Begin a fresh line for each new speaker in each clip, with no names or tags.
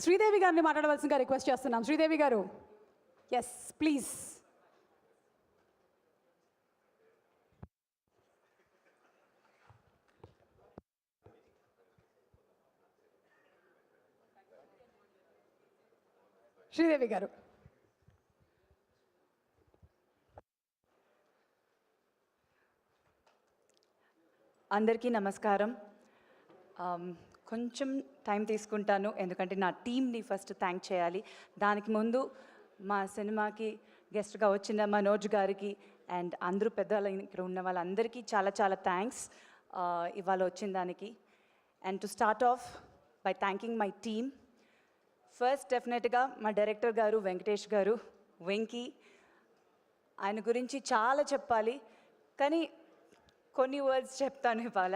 శ్రీదేవి గారిని మాట్లాడవలసిందిగా రిక్వెస్ట్ చేస్తున్నాం. శ్రీదేవి గారు, ఎస్ ప్లీజ్. శ్రీదేవి గారు.
అందరికీ నమస్కారం. కొంచెం టైం తీసుకుంటాను ఎందుకంటే నా టీమ్ని ఫస్ట్ థ్యాంక్ చేయాలి. దానికి ముందు మా సినిమాకి గెస్ట్గా వచ్చిన మనోజ్ గారికి అండ్ అందరూ పెద్దవాళ్ళు ఇక్కడ ఉన్న వాళ్ళందరికీ చాలా చాలా థ్యాంక్స్ ఇవాళ వచ్చిన దానికి. And to start of by thanking my team. First డెఫినెట్గా మా డైరెక్టర్ గారు వెంకటేష్ గారు, వెంకీ. ఆయన గురించి చాలా చెప్పాలి కానీ కొన్ని వర్డ్స్ చెప్తాను ఇవాళ.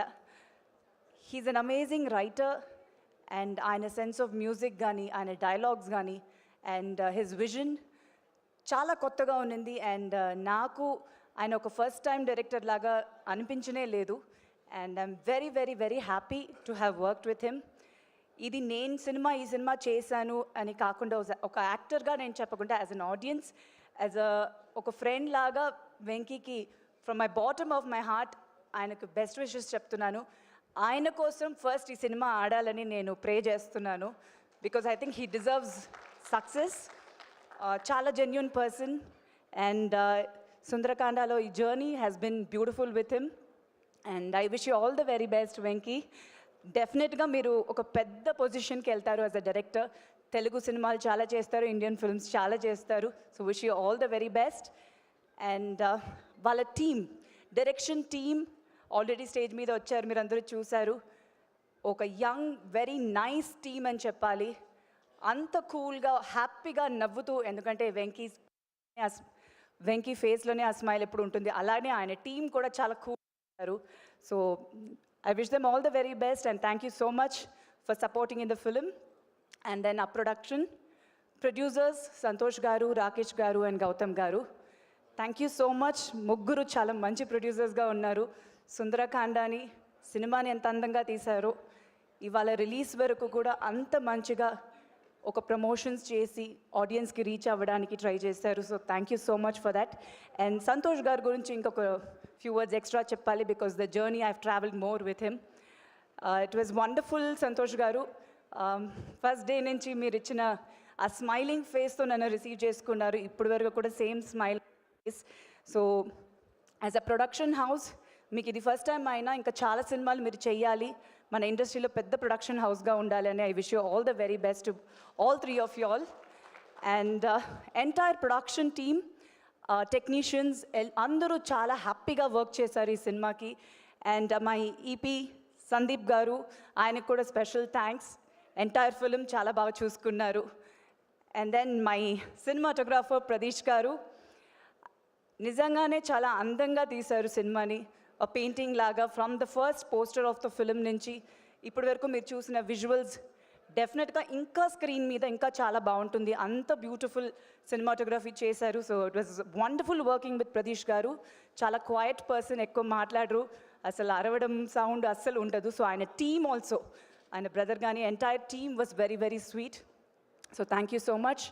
He is an amazing writer and ఆయన సెన్స్ ఆఫ్ మ్యూజిక్ కానీ ఆయన డైలాగ్స్ కానీ అండ్ హిజ్ విజన్ చాలా కొత్తగా ఉన్నింది. అండ్ నాకు ఆయన ఒక ఫస్ట్ టైం డైరెక్టర్ లాగా అనిపించనే లేదు. And I'm very very very happy to have worked with him. ఇది నేను ఈ సినిమా చేశాను అని కాకుండా ఒక యాక్టర్గా నేను చెప్పకుండా యాజ్ అన్ ఆడియన్స్, యాజ్ ఒక ఫ్రెండ్ లాగా వెంకీకి from my bottom of my heart ఆయనకు బెస్ట్ విషెస్ చెప్తున్నాను. ఆయన కోసం ఫస్ట్ ఈ సినిమా ఆడాలని నేను ప్రే చేస్తున్నాను because I think he deserves success. చాలా జెన్యూన్ పర్సన్ అండ్ సుందరకాండలో ఈ journey has been beautiful with him and I wish you all the very best Venky. డెఫినెట్గా మీరు ఒక పెద్ద పొజిషన్కి వెళ్తారు యాజ్ అ డైరెక్టర్. తెలుగు సినిమాలు చాలా చేస్తారు, ఇండియన్ ఫిల్మ్స్ చాలా చేస్తారు. So wish you all the very best. And వాళ్ళ team, direction team already stage మీద వచ్చారు, మీరు అందరూ చూశారు. ఒక యంగ్ వెరీ నైస్ టీమ్ అని చెప్పాలి. అంత కూల్గా హ్యాపీగా నవ్వుతూ, ఎందుకంటే వెంకీ ఫేస్లోనే ఆ స్మైల్ ఎప్పుడు ఉంటుంది, అలానే ఆయన టీం కూడా చాలా కూల్ ఉంటారు. So I wish them all the very best and thank you so much for supporting in the film. And then our production, producers Santosh Garu, Rakesh Garu and Gautam Garu. Thank you so much. Mugguru chala manchi producers ga unnaru. Sundarakandani సినిమాని ఎంత అందంగా తీశారో, ఇవాళ release వరకు కూడా అంత మంచిగా ఒక promotions చేసి ఆడియన్స్కి రీచ్ అవ్వడానికి ట్రై చేశారు. So thank you so much for that. And Santosh గారి గురించి ఇంకొక ఫ్యూ వర్డ్స్ ఎక్స్ట్రా చెప్పాలి because the journey I have travelled more with him. It was wonderful. Santosh గారు, ఫస్ట్ డే నుంచి మీరు ఇచ్చిన ఆ స్మైలింగ్ ఫేస్తో నన్ను రిసీవ్ చేసుకున్నారు. ఇప్పటి వరకు కూడా same smile face. So as a production house మీకు ఇది ఫస్ట్ టైం అయినా ఇంకా చాలా సినిమాలు మీరు చెయ్యాలి, మన ఇండస్ట్రీలో పెద్ద ప్రొడక్షన్ హౌస్గా ఉండాలి అని I wish you all the very best to all three of you all. And entire production team, technicians అందరూ చాలా హ్యాపీగా వర్క్ చేశారు ఈ సినిమాకి. అండ్ మై ఈపీ సందీప్ గారు, ఆయనకు కూడా స్పెషల్ థ్యాంక్స్. ఎంటైర్ ఫిలిం చాలా బాగా చూసుకున్నారు. And then my cinematographer Pradeesh గారు, నిజంగానే చాలా అందంగా తీశారు సినిమాని. పెయింటింగ్ లాగా from the first poster of the film నుంచి ఇప్పటి వరకు మీరు చూసిన విజువల్స్ డెఫినెట్గా ఇంకా స్క్రీన్ మీద ఇంకా చాలా బాగుంటుంది. అంత బ్యూటిఫుల్ సినిమాటోగ్రఫీ చేశారు. So it was wonderful working with Pradeesh గారు. చాలా క్వైట్ పర్సన్, ఎక్కువ మాట్లాడరు, అసలు అరవడం సౌండ్ అస్సలు ఉండదు. సో ఆయన టీమ్ ఆల్సో, ఆయన బ్రదర్ కానీ entire team was very very sweet. So thank you so much.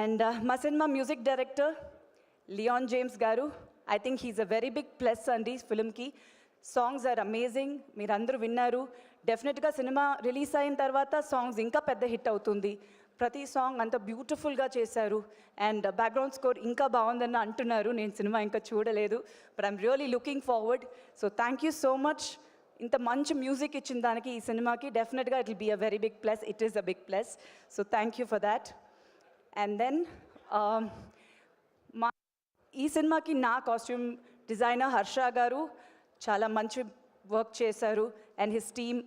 And మా సినిమా మ్యూజిక్ డైరెక్టర్ లియాన్ జేమ్స్ గారు, I think he's a very big plus అండి ఫిల్మ్కి. సాంగ్స్ ఆర్ అమేజింగ్, మీరు అందరూ విన్నారు. డెఫినెట్గా సినిమా రిలీజ్ అయిన తర్వాత సాంగ్స్ ఇంకా పెద్ద హిట్ అవుతుంది. ప్రతి సాంగ్ అంత బ్యూటిఫుల్గా చేశారు. అండ్ బ్యాక్గ్రౌండ్ స్కోర్ ఇంకా బాగుందని అంటున్నారు. నేను సినిమా ఇంకా చూడలేదు, but I'm really looking forward. So thank you so much. ఇంత మంచి మ్యూజిక్ ఇచ్చిన దానికి ఈ సినిమాకి డెఫినెట్గా it will be a very big plus. It is a big plus. So thank you for that. And then ఈ సినిమాకి నా కాస్ట్యూమ్ డిజైనర్ హర్ష గారు చాలా మంచి వర్క్ చేశారు. అండ్ హిస్ టీమ్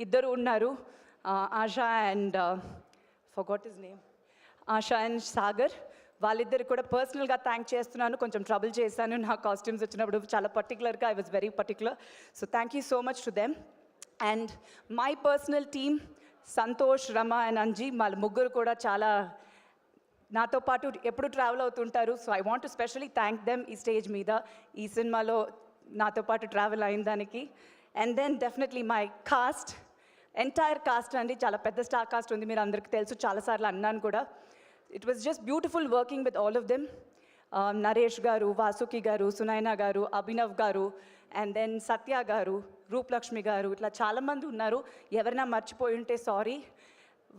ఇద్దరు ఉన్నారు, ASHA and forgot his name, ASHA and Sagar. వాళ్ళిద్దరు కూడా పర్సనల్గా థ్యాంక్ చేస్తున్నాను. కొంచెం ట్రబుల్ చేశాను నా కాస్ట్యూమ్స్ వచ్చినప్పుడు, చాలా పర్టికులర్గా I was very particular. So thank you so much to them. And my personal team Santosh, Rama and Anji, వాళ్ళ ముగ్గురు కూడా చాలా నాతో పాటు ఎప్పుడు ట్రావెల్ అవుతుంటారు. So I want to specially thank them ఈ స్టేజ్ మీద ఈ సినిమాలో నాతో పాటు ట్రావెల్ అయిన దానికి. And then definitely my cast, entire cast అండి, చాలా పెద్ద స్టార్ కాస్ట్ ఉంది, మీరు అందరికీ తెలుసు, చాలాసార్లు అన్నాను కూడా. It was just beautiful working with all of them. Naresh గారు, వాసుకి గారు, సునైనా గారు, అభినవ్ గారు, అండ్ దెన్ సత్య గారు, రూపలక్ష్మి గారు, ఇట్లా చాలామంది ఉన్నారు. ఎవరైనా మర్చిపోయి ఉంటే సారీ.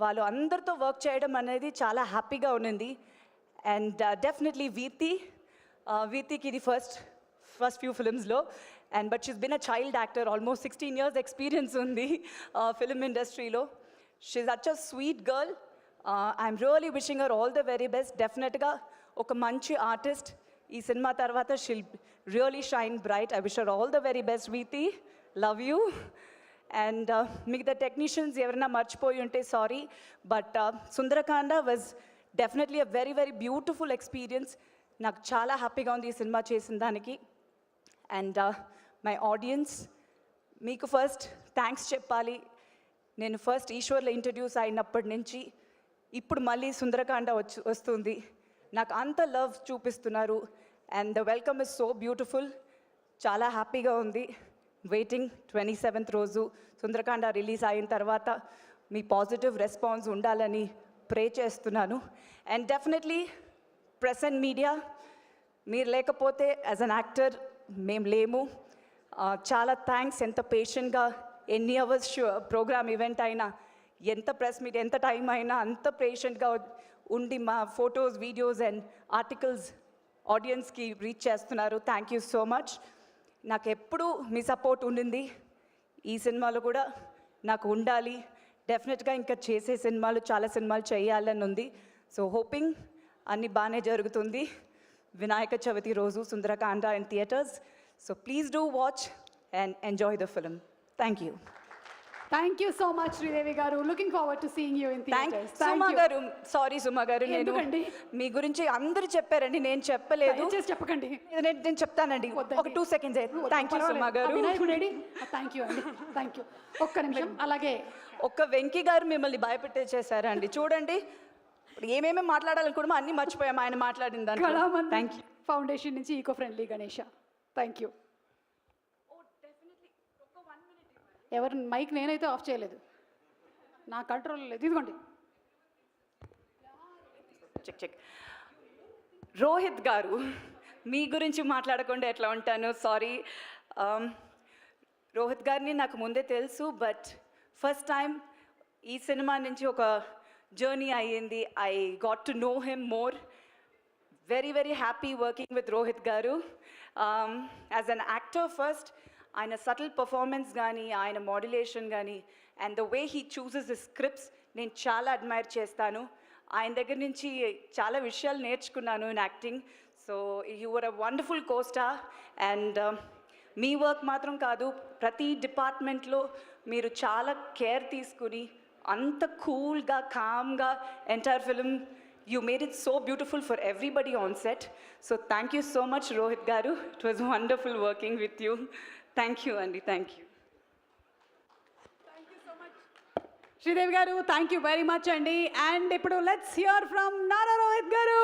వాళ్ళు అందరితో వర్క్ చేయడం అనేది చాలా హ్యాపీగా ఉన్నింది. అండ్ డెఫినెట్లీ వీతికి ఇది ఫస్ట్ ఫ్యూ ఫిల్మ్స్లో, and but she's been a child actor, almost 16 years experience ఉంది ఫిల్మ్ ఇండస్ట్రీలో. She's such a sweet girl. I'm really wishing her all the very best. డెఫినెట్గా ఒక మంచి ఆర్టిస్ట్. ఈ సినిమా తర్వాత she'll really shine bright. I wish her all the very best Veethi. Love you. And మిగతా technicians ఎవరైనా మర్చిపోయి ఉంటే sorry. But Sundarakanda was definitely a very very beautiful experience. నాకు చాలా హ్యాపీగా ఉంది ఈ సినిమా చేసిన దానికి. అండ్ మై ఆడియన్స్, మీకు ఫస్ట్ థ్యాంక్స్ చెప్పాలి. నేను ఫస్ట్ ఈశ్వర్లో ఇంట్రడ్యూస్ అయినప్పటి నుంచి ఇప్పుడు మళ్ళీ సుందరకాండ వస్తుంది. నాకు అంత లవ్ చూపిస్తున్నారు. And the welcome is so beautiful. చాలా హ్యాపీగా ఉంది. వెయిటింగ్ 27th రోజు సుందరకాండ రిలీజ్ అయిన తర్వాత మీ పాజిటివ్ రెస్పాన్స్ ఉండాలని ప్రే చేస్తున్నాను. And definitely press and media, మీరు లేకపోతే యాజ్ అన్ యాక్టర్ మేము లేము. చాలా థ్యాంక్స్. ఎంత పేషెంట్గా ఎన్ని అవర్స్ ప్రోగ్రామ్ ఈవెంట్ అయినా, ఎంత ప్రెస్ మీట్, ఎంత టైం అయినా అంత పేషెంట్గా ఉండి మా ఫొటోస్, వీడియోస్ అండ్ ఆర్టికల్స్ ఆడియన్స్కి రీచ్ చేస్తున్నారు. Thank you so much. నాకు ఎప్పుడూ మీ సపోర్ట్ ఉండింది. ఈ సినిమాలో కూడా నాకు ఉండాలి. డెఫినెట్గా ఇంకా చేసే సినిమాలు, చాలా సినిమాలు చేయాలని ఉంది. సో హోపింగ్ అన్నీ బాగానే జరుగుతుంది. వినాయక చవితి రోజు Sundarakanda in theatres. So please do watch and enjoy the film. Thank you.
Thank you so much Sridevi గారు. Looking forward to seeing you in theatres.
Suma గారు, సారీ సుమా గారు, నేను
ఎందుకండి?
మీ గురించి అందరూ చెప్పారండి, నేను చెప్పలేదు.
దయచేసి చెప్పకండి.
నేను చెప్తానండి, ఒక 2 seconds. థ్యాంక్ యూ సుమా గారు.
వినాయకుడేడి? థ్యాంక్ యూ అండి. Thank you. ఒక్క నిమిషం. అలాగే
ఒక్క వెంకీ గారు మిమ్మల్ని భయపెట్టేసేసారండి. చూడండి, ఇప్పుడు ఏమేమి మాట్లాడాలనుకోవడమో అన్నీ మర్చిపోయాము ఆయన మాట్లాడిన దాంట్లో.
Kalamandir
thank you.
ఫౌండేషన్ నుంచి eco friendly Ganesha. Thank you. ఎవరు మైక్ నేనైతే ఆఫ్ చేయలేదు, నా కంట్రోల్ లేదు. ఇదిగోండి.
చెక్. రోహిత్ గారు, మీ గురించి మాట్లాడకుండా ఎట్లా ఉంటాను, సారీ. రోహిత్ గారిని నాకు ముందే తెలుసు, బట్ ఫస్ట్ టైం ఈ సినిమా నుంచి ఒక జర్నీ అయ్యింది. I got to know him more. Very very happy working with Rohit గారు. యాజ్ అన్ యాక్టర్ ఫస్ట్, ఆయన సటిల్ పర్ఫార్మెన్స్ కానీ, ఆయన మాడ్యులేషన్ కానీ, and the way he chooses his scripts నేను చాలా అడ్మైర్ చేస్తాను. ఆయన దగ్గర నుంచి చాలా విషయాలు నేర్చుకున్నాను in acting. So you were a wonderful co-star. And me work మాత్రం కాదు, ప్రతి డిపార్ట్మెంట్లో మీరు చాలా కేర్ తీసుకుని అంత కూల్గా, కామ్గా entire film you made it so beautiful for everybody on set. So thank you so much, Rohit garu. It was wonderful working with you. Thank you, Andy. Thank you.
Thank you so much. Sridevi గారు, thank you very much అండి. And ఇప్పుడు let's hear from Nara Rohit గారు.